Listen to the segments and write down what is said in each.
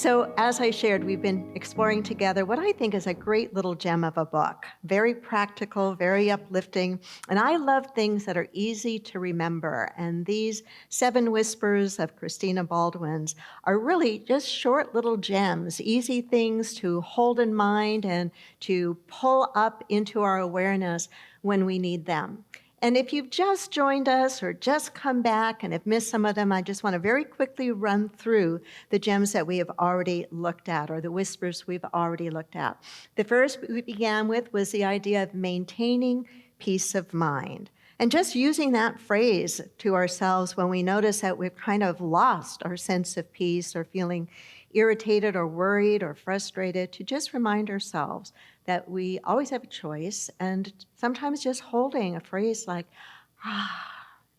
So, as I shared, we've been exploring together what I think is a great little gem of a book. Very practical, very uplifting, and I love things that are easy to remember. And these 7 Whispers of Christina Baldwin's are really just short little gems, easy things to hold in mind and to pull up into our awareness when we need them. And if you've just joined us or just come back and have missed some of them, I just want to very quickly run through the gems that we have already looked at, or the whispers we've already looked at. The first we began with was the idea of maintaining peace of mind. And just using that phrase to ourselves when we notice that we've kind of lost our sense of peace or feeling irritated or worried or frustrated, to just remind ourselves that we always have a choice, and sometimes just holding a phrase like,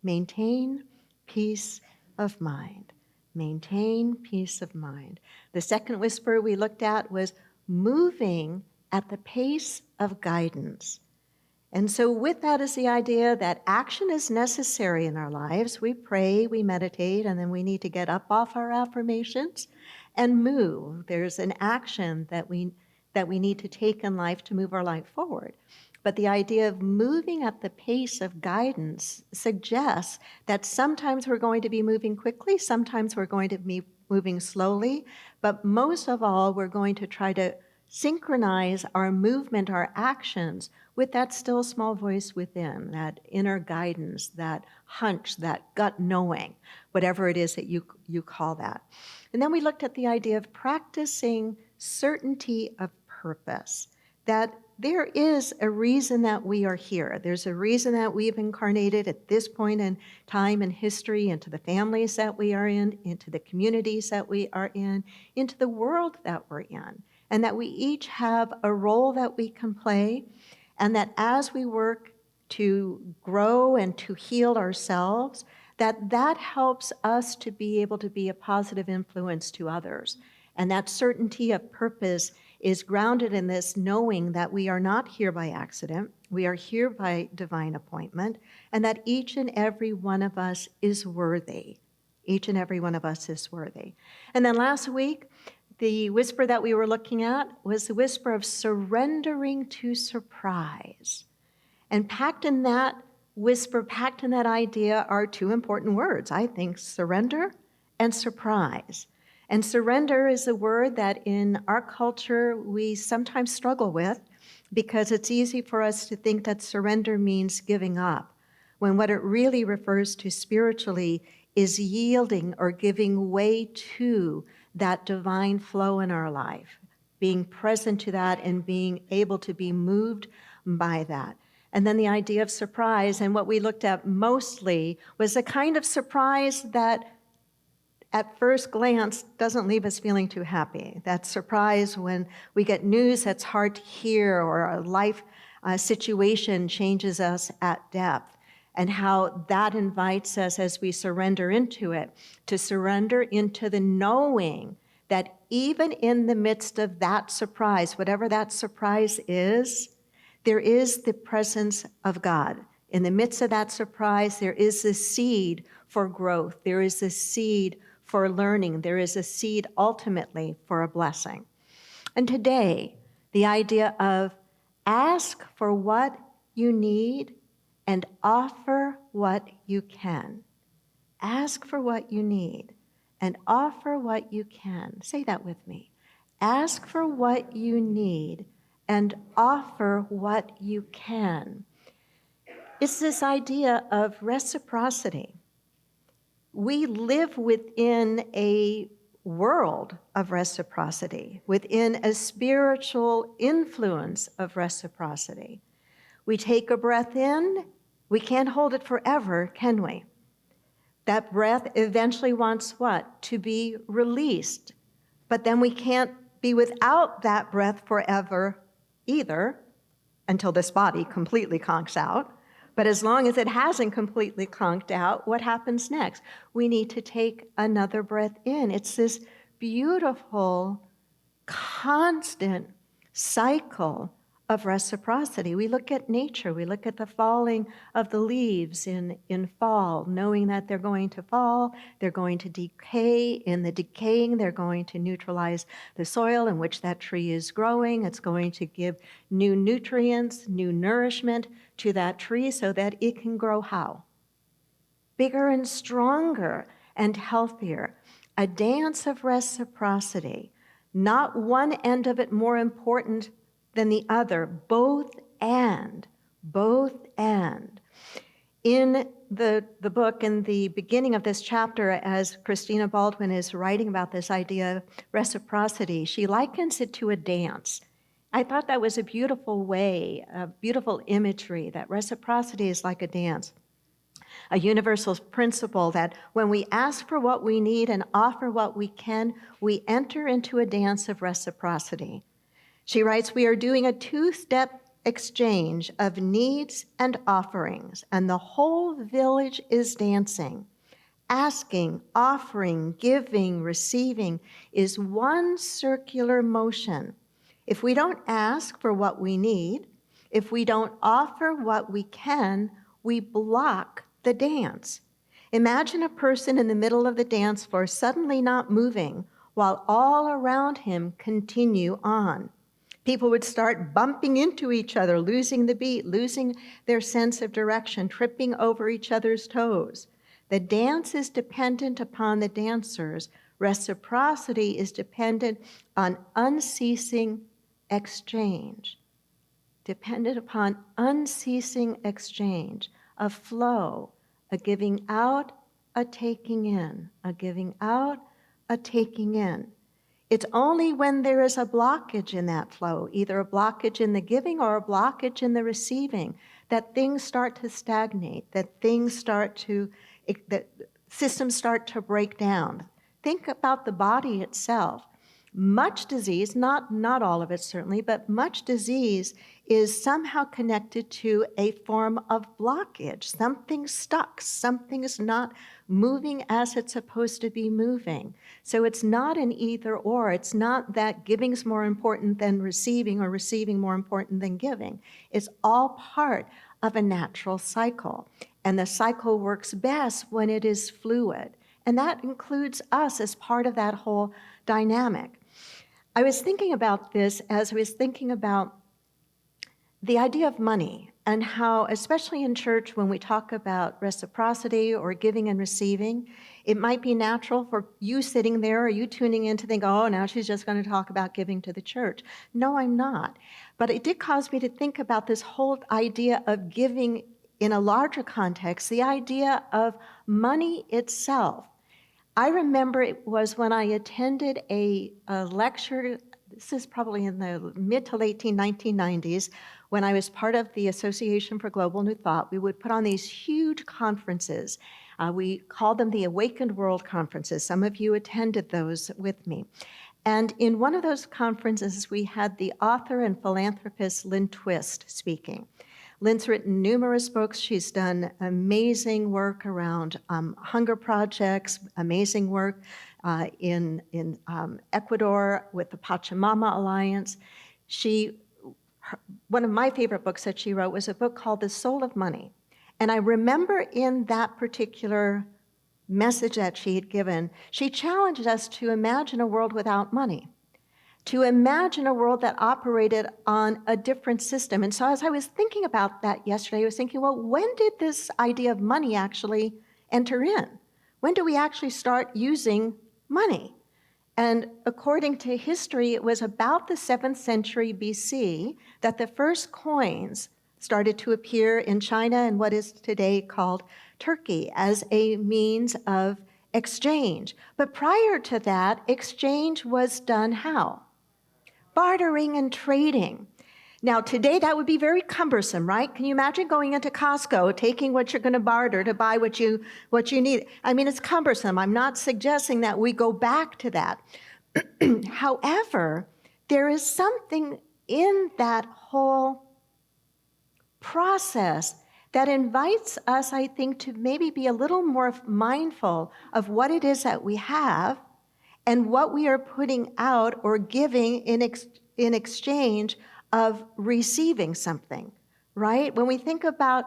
maintain peace of mind. Maintain peace of mind. The second whisper we looked at was moving at the pace of guidance. And so with that is the idea that action is necessary in our lives. We pray, we meditate, and then we need to get up off our affirmations and move. There's an action that we need to take in life to move our life forward. But the idea of moving at the pace of guidance suggests that sometimes we're going to be moving quickly, sometimes we're going to be moving slowly, but most of all, we're going to try to synchronize our movement, our actions, with that still small voice within, that inner guidance, that hunch, that gut knowing, whatever it is that you call that. And then we looked at the idea of practicing certainty of purpose, that there is a reason that we are here. There's a reason that we've incarnated at this point in time and history, into the families that we are in, into the communities that we are in, into the world that we're in, and that we each have a role that we can play, and that as we work to grow and to heal ourselves, that helps us to be able to be a positive influence to others. And that certainty of purpose is grounded in this knowing that we are not here by accident, we are here by divine appointment, and that each and every one of us is worthy. Each and every one of us is worthy. And then last week, the whisper that we were looking at was the whisper of surrendering to surprise. And packed in that whisper, packed in that idea are 2 important words, I think: surrender and surprise. And surrender is a word that in our culture we sometimes struggle with, because it's easy for us to think that surrender means giving up, when what it really refers to spiritually is yielding or giving way to that divine flow in our life, being present to that and being able to be moved by that. And then the idea of surprise, and what we looked at mostly was a kind of surprise that at first glance doesn't leave us feeling too happy. That surprise when we get news that's hard to hear, or a life situation changes us at depth, and how that invites us, as we surrender into it, to surrender into the knowing that even in the midst of that surprise, whatever that surprise is, there is the presence of God. In the midst of that surprise, there is a seed for growth. There is a seed for learning. There is a seed ultimately for a blessing. And today, the idea of ask for what you need and offer what you can. Ask for what you need and offer what you can. Say that with me. Ask for what you need and offer what you can. It's this idea of reciprocity. We live within a world of reciprocity, within a spiritual influence of reciprocity. We take a breath in, we can't hold it forever, can we? That breath eventually wants what? To be released. But then we can't be without that breath forever either, until this body completely conks out. But as long as it hasn't completely conked out, what happens next? We need to take another breath in. It's this beautiful, constant cycle of reciprocity. We look at nature. We look at the falling of the leaves in fall, knowing that they're going to fall, they're going to decay. In the decaying, they're going to neutralize the soil in which that tree is growing. It's going to give new nutrients, new nourishment to that tree so that it can grow how? Bigger and stronger and healthier. A dance of reciprocity. Not one end of it more important than the other, both and. In the book, in the beginning of this chapter, as Christina Baldwin is writing about this idea of reciprocity, she likens it to a dance. I thought that was a beautiful way, a beautiful imagery, that reciprocity is like a dance. A universal principle that when we ask for what we need and offer what we can, we enter into a dance of reciprocity. She writes, we are doing a two-step exchange of needs and offerings, and the whole village is dancing. Asking, offering, giving, receiving is one circular motion. If we don't ask for what we need, if we don't offer what we can, we block the dance. Imagine a person in the middle of the dance floor suddenly not moving while all around him continue on. People would start bumping into each other, losing the beat, losing their sense of direction, tripping over each other's toes. The dance is dependent upon the dancers. Reciprocity is dependent on unceasing exchange. Dependent upon unceasing exchange, a flow, a giving out, a taking in, a giving out, a taking in. It's only when there is a blockage in that flow, either a blockage in the giving or a blockage in the receiving, that things start to stagnate, that systems start to break down. Think about the body itself. Much disease, not all of it certainly, but much disease is somehow connected to a form of blockage. Something's stuck, something's not moving as it's supposed to be moving. So it's not an either or. It's not that giving's more important than receiving or receiving more important than giving. It's all part of a natural cycle. And the cycle works best when it is fluid. And that includes us as part of that whole dynamic. I was thinking about this as I was thinking about the idea of money and how, especially in church, when we talk about reciprocity or giving and receiving, it might be natural for you sitting there or you tuning in to think, oh, now she's just going to talk about giving to the church. No, I'm not. But it did cause me to think about this whole idea of giving in a larger context, the idea of money itself. I remember it was when I attended a lecture, this is probably in the mid to late 1990s, when I was part of the Association for Global New Thought. We would put on these huge conferences. We called them the Awakened World Conferences. Some of you attended those with me. And in one of those conferences, we had the author and philanthropist Lynn Twist speaking. Lynn's written numerous books. She's done amazing work around hunger projects, amazing work in Ecuador with the Pachamama Alliance. One of my favorite books that she wrote was a book called The Soul of Money. And I remember in that particular message that she had given, she challenged us to imagine a world without money, to imagine a world that operated on a different system. And so as I was thinking about that yesterday, I was thinking, well, when did this idea of money actually enter in? When do we actually start using money? And according to history, it was about the 7th century BC that the first coins started to appear in China and what is today called Turkey as a means of exchange. But prior to that, exchange was done how? Bartering and trading. Now, today that would be very cumbersome, right? Can you imagine going into Costco, taking what you're going to barter to buy what you need? I mean, it's cumbersome. I'm not suggesting that we go back to that. However, there is something in that whole process that invites us, I think, to maybe be a little more mindful of what it is that we have and what we are putting out or giving in exchange of receiving something, right? When we think about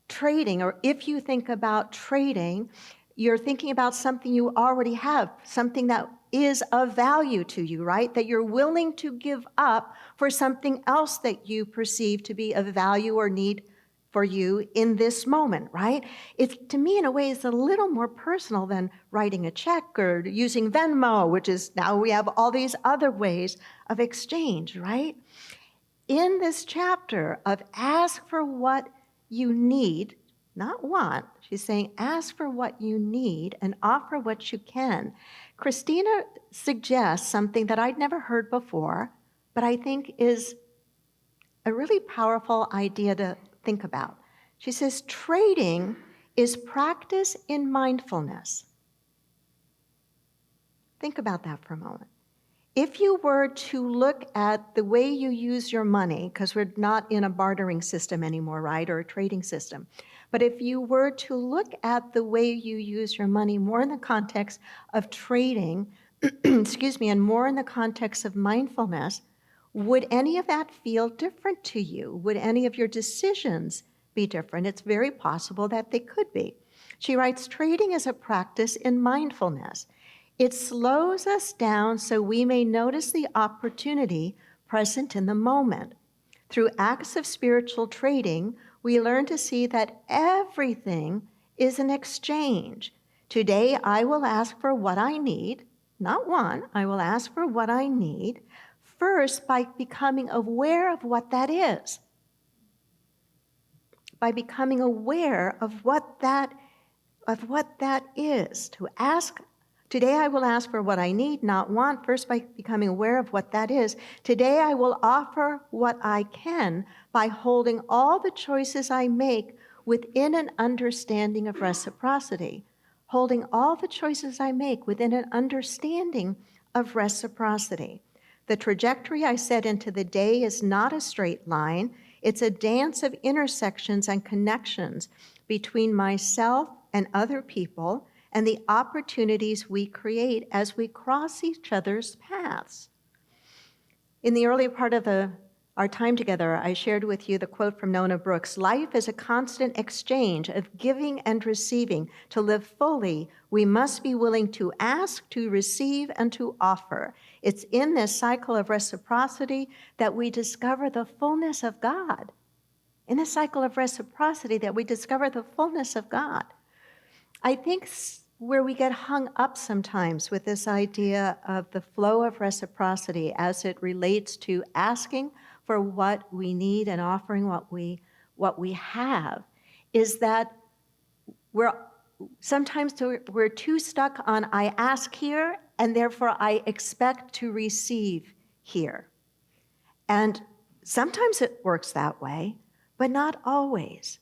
trading, or if you think about trading, you're thinking about something you already have, something that is of value to you, right? That you're willing to give up for something else that you perceive to be of value or need for you in this moment, right? It's, to me, in a way, it's a little more personal than writing a check or using Venmo, which is now we have all these other ways of exchange, right? In this chapter of ask for what you need, not want, she's saying ask for what you need and offer what you can. Christina suggests something that I'd never heard before, but I think is a really powerful idea to think about. She says, trading is practice in mindfulness. Think about that for a moment. If you were to look at the way you use your money, because we're not in a bartering system anymore, right, or a trading system, but if you were to look at the way you use your money more in the context of trading, excuse me, and more in the context of mindfulness, would any of that feel different to you? Would any of your decisions be different? It's very possible that they could be. She writes, trading is a practice in mindfulness. It slows us down so we may notice the opportunity present in the moment. Through acts of spiritual trading, we learn to see that everything is an exchange. Today, I will ask for what I need, not want. I will ask for what I need, first by becoming aware of what that is. By becoming aware of what that is. To ask, today I will ask for what I need, not want, first by becoming aware of what that is. Today I will offer what I can by holding all the choices I make within an understanding of reciprocity. Holding all the choices I make within an understanding of reciprocity. The trajectory I set into the day is not a straight line. It's a dance of intersections and connections between myself and other people and the opportunities we create as we cross each other's paths. In the early part of our time together, I shared with you the quote from Nona Brooks, "Life is a constant exchange of giving and receiving. To live fully, we must be willing to ask, to receive, and to offer. It's in this cycle of reciprocity that we discover the fullness of God. In this cycle of reciprocity that we discover the fullness of God." I think where we get hung up sometimes with this idea of the flow of reciprocity as it relates to asking for what we need and offering what we have is that sometimes we're too stuck on I ask here and therefore I expect to receive here. And sometimes it works that way, but not always.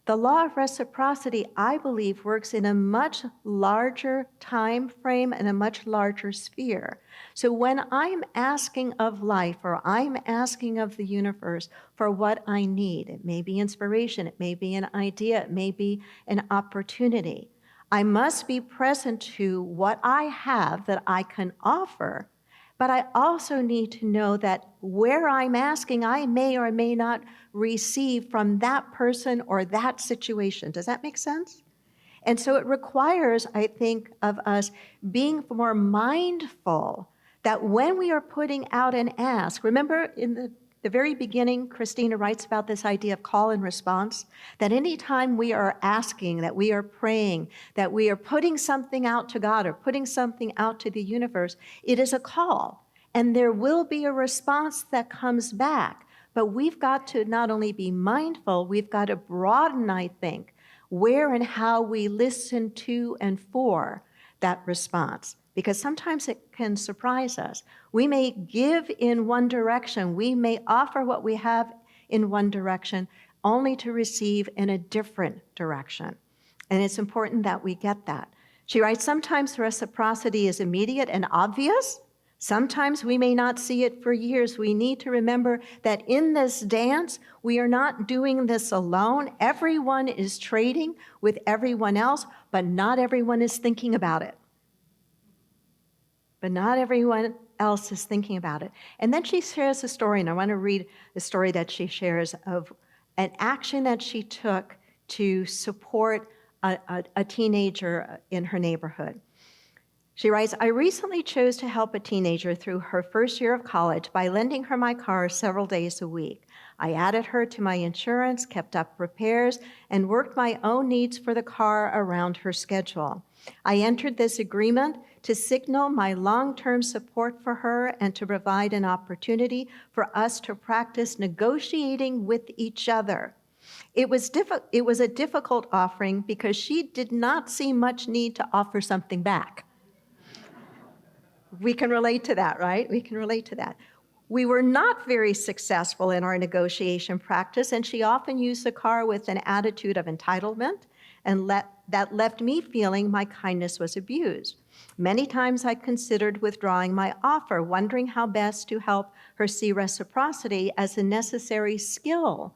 The law of reciprocity, I believe, works in a much larger time frame and a much larger sphere. So when I'm asking of life or I'm asking of the universe for what I need, it may be inspiration, it may be an idea, it may be an opportunity, I must be present to what I have that I can offer. But I also need to know that where I'm asking, I may or may not receive from that person or that situation. Does that make sense? And so it requires, I think, of us being more mindful that when we are putting out an ask, remember in the very beginning, Christina writes about this idea of call and response, that anytime we are asking, that we are praying, that we are putting something out to God or putting something out to the universe, it is a call. And there will be a response that comes back. But we've got to not only be mindful, we've got to broaden, I think, where and how we listen to and for that response. Because sometimes it can surprise us. We may give in one direction. We may offer what we have in one direction, only to receive in a different direction. And it's important that we get that. She writes, sometimes reciprocity is immediate and obvious. Sometimes we may not see it for years. We need to remember that in this dance, we are not doing this alone. Everyone is trading with everyone else, but not everyone is thinking about it. But not everyone else is thinking about it. And then she shares a story, and I want to read the story that she shares of an action that she took to support a teenager in her neighborhood. She writes, I recently chose to help a teenager through her first year of college by lending her my car several days a week. I added her to my insurance, kept up repairs, and worked my own needs for the car around her schedule. I entered this agreement to signal my long-term support for her and to provide an opportunity for us to practice negotiating with each other. It was a difficult offering because she did not see much need to offer something back. We can relate to that, right? We can relate to that. We were not very successful in our negotiation practice, and she often used the car with an attitude of entitlement, and that left me feeling my kindness was abused. Many times I considered withdrawing my offer, wondering how best to help her see reciprocity as a necessary skill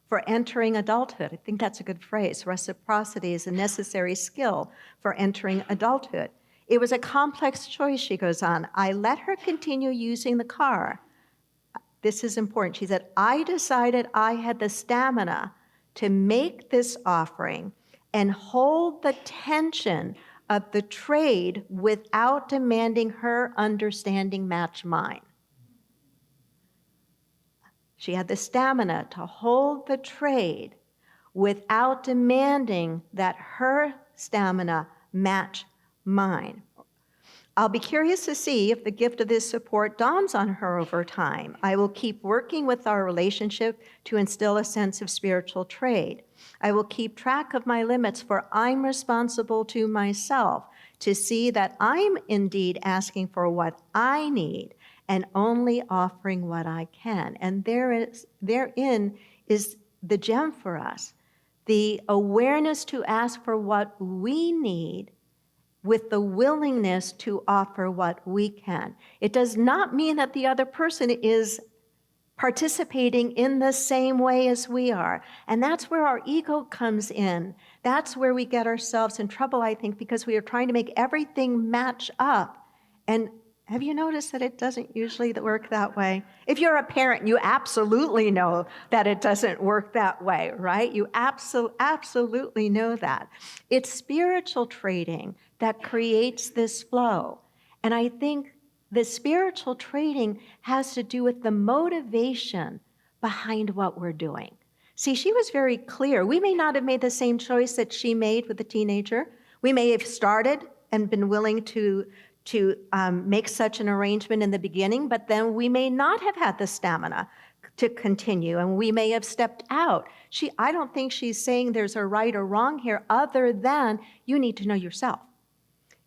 for entering adulthood. I think that's a good phrase. Reciprocity is a necessary skill for entering adulthood. It was a complex choice, she goes on. I let her continue using the car. This is important. She said, I decided I had the stamina to make this offering and hold the tension of the trade without demanding her understanding match mine. She had the stamina to hold the trade without demanding that her stamina match mine. I'll be curious to see if the gift of this support dawns on her over time. I will keep working with our relationship to instill a sense of spiritual trade. I will keep track of my limits, for I'm responsible to myself to see that I'm indeed asking for what I need and only offering what I can. And therein is the gem for us, the awareness to ask for what we need with the willingness to offer what we can. It does not mean that the other person is participating in the same way as we are. And that's where our ego comes in. That's where we get ourselves in trouble, I think, because we are trying to make everything match up. And have you noticed that it doesn't usually work that way? If you're a parent, you absolutely know that it doesn't work that way, right? You absolutely know that. It's spiritual trading that creates this flow. And I think the spiritual trading has to do with the motivation behind what we're doing. See, she was very clear. We may not have made the same choice that she made with the teenager. We may have started and been willing to make such an arrangement in the beginning, but then we may not have had the stamina to continue, and we may have stepped out. I don't think she's saying there's a right or wrong here, other than you need to know yourself.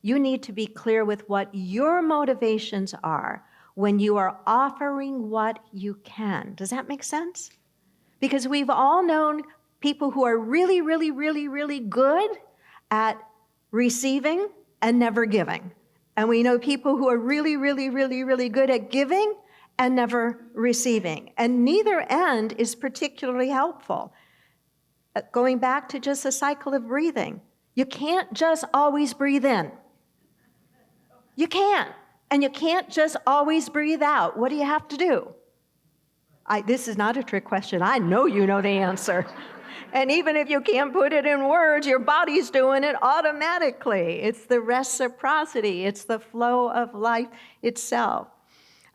You need to be clear with what your motivations are when you are offering what you can. Does that make sense? Because we've all known people who are really, really, really, really good at receiving and never giving. And we know people who are really, really, really, really good at giving and never receiving. And neither end is particularly helpful. Going back to just a cycle of breathing, you can't just always breathe in. You can't. And you can't just always breathe out. What do you have to do? This is not a trick question. I know you know the answer. And even if you can't put it in words, your body's doing it automatically. It's the reciprocity. It's the flow of life itself.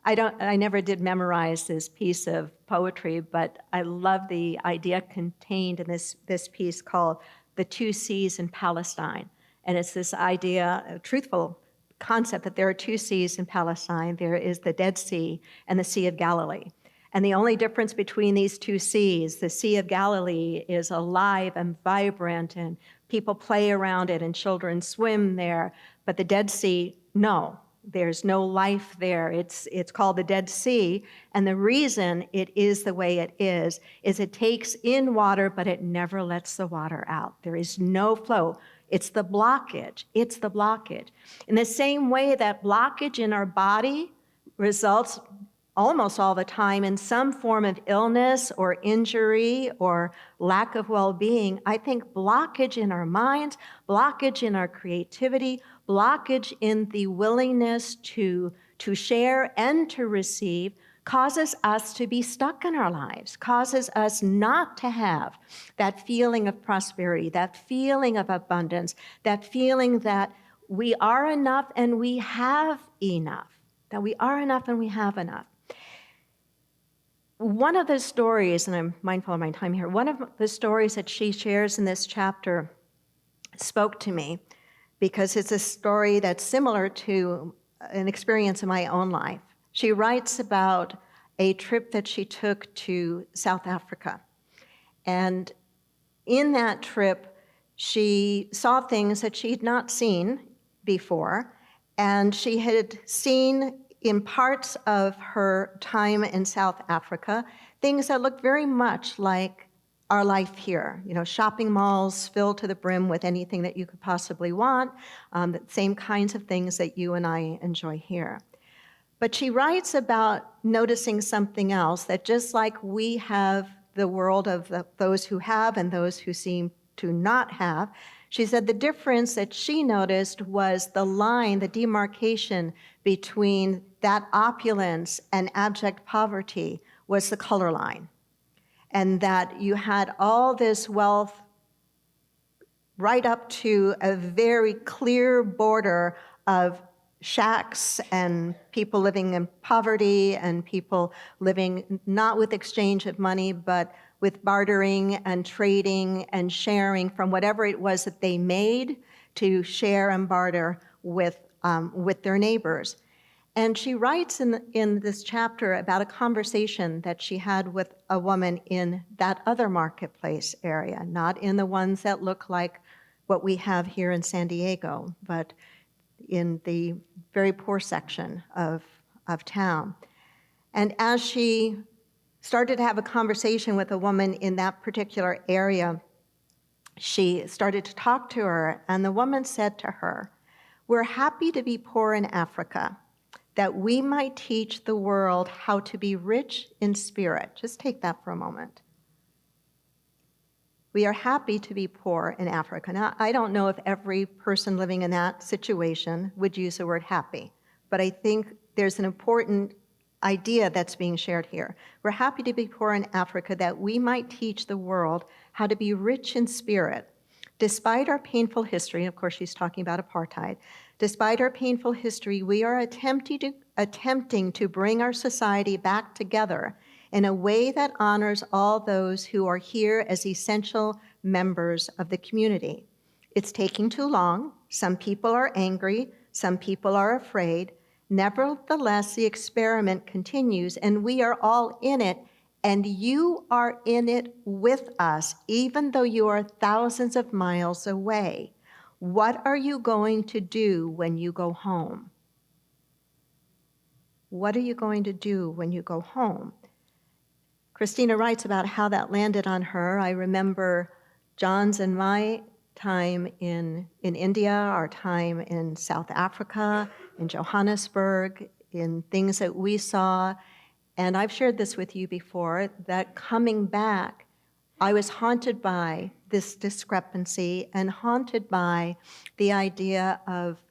I never did memorize this piece of poetry, but I love the idea contained in this piece called The Two Seas in Palestine. And it's this idea, a truthful concept, that there are two seas in Palestine. There is the Dead Sea and the Sea of Galilee. And the only difference between these two seas, the Sea of Galilee is alive and vibrant, and people play around it, and children swim there. But the Dead Sea, no, there's no life there. It's called the Dead Sea, and the reason it is the way it is it takes in water, but it never lets the water out. There is no flow. It's the blockage. It's the blockage. In the same way that blockage in our body results almost all the time in some form of illness or injury or lack of well-being, I think blockage in our minds, blockage in our creativity, blockage in the willingness to to share and to receive, causes us to be stuck in our lives, causes us not to have that feeling of prosperity, that feeling of abundance, that feeling that we are enough and we have enough, that we are enough and we have enough. One of the stories, and I'm mindful of my time here, one of the stories that she shares in this chapter spoke to me because it's a story that's similar to an experience in my own life. She writes about a trip that she took to South Africa. And in that trip, she saw things that she had not seen before, and she had seen in parts of her time in South Africa things that looked very much like our life here. You know, shopping malls filled to the brim with anything that you could possibly want, the same kinds of things that you and I enjoy here. But she writes about noticing something else, that just like we have the world of those who have and those who seem to not have, she said the difference that she noticed was the line, the demarcation between that opulence and abject poverty was the color line. And that you had all this wealth right up to a very clear border of shacks and people living in poverty and people living not with exchange of money, but with bartering and trading and sharing from whatever it was that they made to share and barter with their neighbors. And she writes in this chapter about a conversation that she had with a woman in that other marketplace area, not in the ones that look like what we have here in San Diego, but in the very poor section of town. And as she started to have a conversation with a woman in that particular area, she started to talk to her, and the woman said to her, "We're happy to be poor in Africa, that we might teach the world how to be rich in spirit." Just take that for a moment. We are happy to be poor in Africa. Now, I don't know if every person living in that situation would use the word happy, but I think there's an important idea that's being shared here. We're happy to be poor in Africa that we might teach the world how to be rich in spirit. Despite our painful history, of course she's talking about apartheid, despite our painful history, we are attempting to bring our society back together in a way that honors all those who are here as essential members of the community. It's taking too long. Some people are angry. Some people are afraid. Nevertheless, the experiment continues, and we are all in it, and you are in it with us, even though you are thousands of miles away. What are you going to do when you go home? What are you going to do when you go home? Christina writes about how that landed on her. I remember John's and my time in India, our time in South Africa, in Johannesburg, in things that we saw. And I've shared this with you before, that coming back, I was haunted by this discrepancy and haunted by the idea of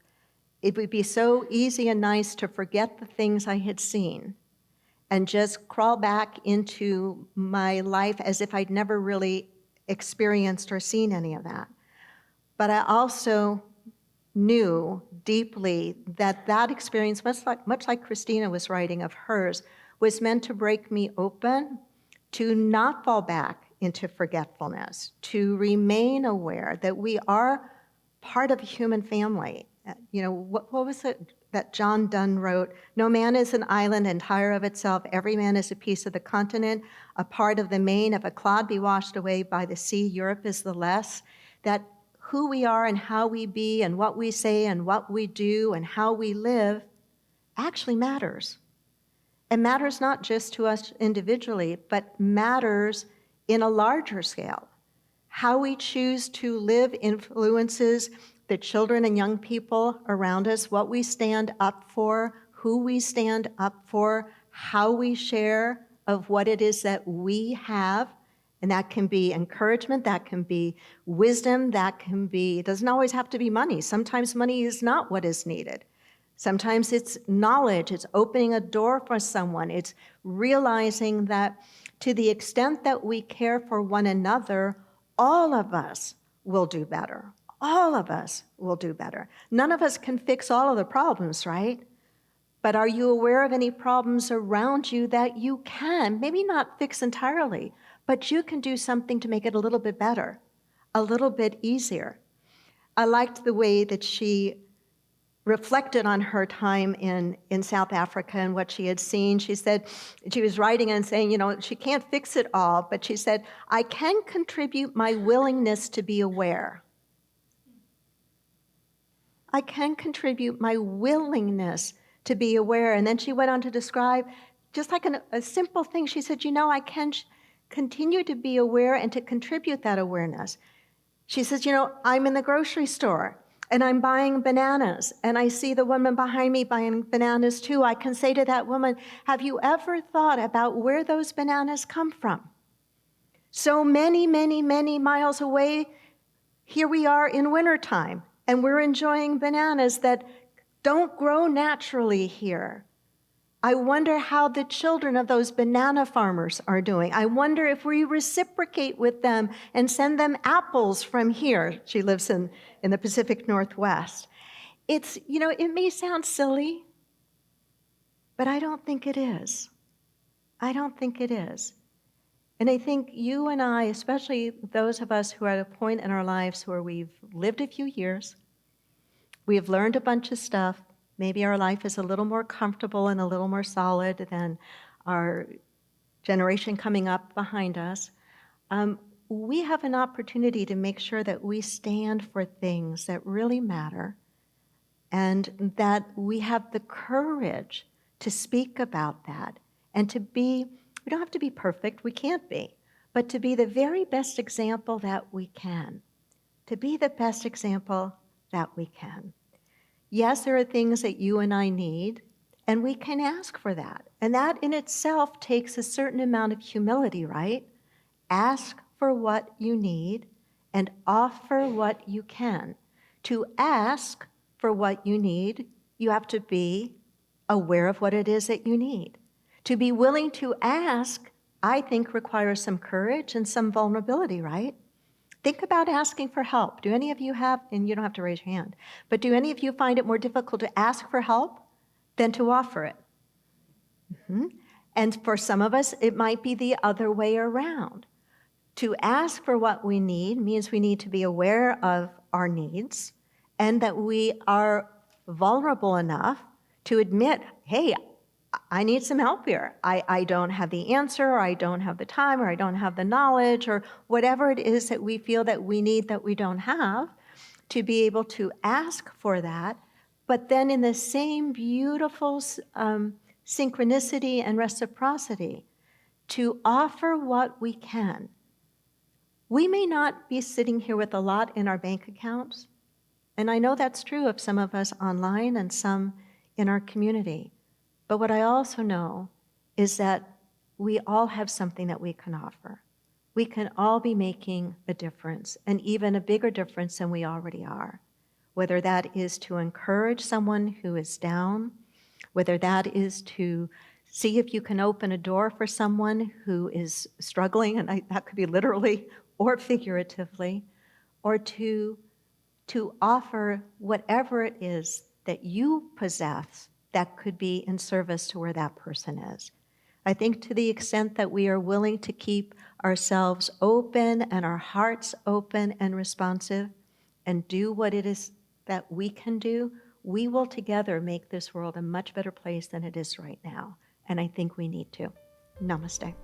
it would be so easy and nice to forget the things I had seen and just crawl back into my life as if I'd never really experienced or seen any of that. But I also knew deeply that that experience, much like Christina was writing of hers, was meant to break me open, to not fall back into forgetfulness, to remain aware that we are part of a human family. You know, what was it that John Donne wrote? "No man is an island entire of itself. Every man is a piece of the continent, a part of the main. If a clod be washed away by the sea, Europe is the less." That who we are and how we be and what we say and what we do and how we live actually matters. It matters not just to us individually, but matters in a larger scale. How we choose to live influences the children and young people around us, what we stand up for, who we stand up for, how we share of what it is that we have. And that can be encouragement, that can be wisdom, that can be, it doesn't always have to be money. Sometimes money is not what is needed. Sometimes it's knowledge, it's opening a door for someone, it's realizing that to the extent that we care for one another, all of us will do better. All of us will do better. None of us can fix all of the problems, right? But are you aware of any problems around you that you can, maybe not fix entirely, but you can do something to make it a little bit better, a little bit easier? I liked the way that she reflected on her time in South Africa and what she had seen. She said, she was writing and saying, she can't fix it all, but she said, I can contribute my willingness to be aware. I can contribute my willingness to be aware. And then she went on to describe just like a simple thing. She said, I can continue to be aware and to contribute that awareness. She says, I'm in the grocery store and I'm buying bananas and I see the woman behind me buying bananas too. I can say to that woman, have you ever thought about where those bananas come from? So many, many, many miles away, here we are in wintertime and we're enjoying bananas that don't grow naturally here. I wonder how the children of those banana farmers are doing. I wonder if we reciprocate with them and send them apples from here. She lives in the Pacific Northwest. It may sound silly, but I don't think it is. I don't think it is. And I think you and I, especially those of us who are at a point in our lives where we've lived a few years, we've learned a bunch of stuff, maybe our life is a little more comfortable and a little more solid than our generation coming up behind us. We have an opportunity to make sure that we stand for things that really matter and that we have the courage to speak about that and to be, we don't have to be perfect, we can't be, but to be the very best example that we can. To be the best example that we can. Yes, there are things that you and I need, and we can ask for that. And that in itself takes a certain amount of humility, right? Ask for what you need and offer what you can. To ask for what you need, you have to be aware of what it is that you need. To be willing to ask, I think, requires some courage and some vulnerability, right? Think about asking for help. Do any of you have, and you don't have to raise your hand, but do any of you find it more difficult to ask for help than to offer it? Mm-hmm. And for some of us, it might be the other way around. To ask for what we need means we need to be aware of our needs and that we are vulnerable enough to admit, hey, I need some help here. I don't have the answer, or I don't have the time, or I don't have the knowledge, or whatever it is that we feel that we need that we don't have, to be able to ask for that, but then in the same beautiful synchronicity and reciprocity, to offer what we can. We may not be sitting here with a lot in our bank accounts, and I know that's true of some of us online and some in our community. But what I also know is that we all have something that we can offer. We can all be making a difference, and even a bigger difference than we already are. Whether that is to encourage someone who is down, whether that is to see if you can open a door for someone who is struggling, and that could be literally or figuratively, or to offer whatever it is that you possess that could be in service to where that person is. I think to the extent that we are willing to keep ourselves open and our hearts open and responsive and do what it is that we can do, we will together make this world a much better place than it is right now. And I think we need to. Namaste.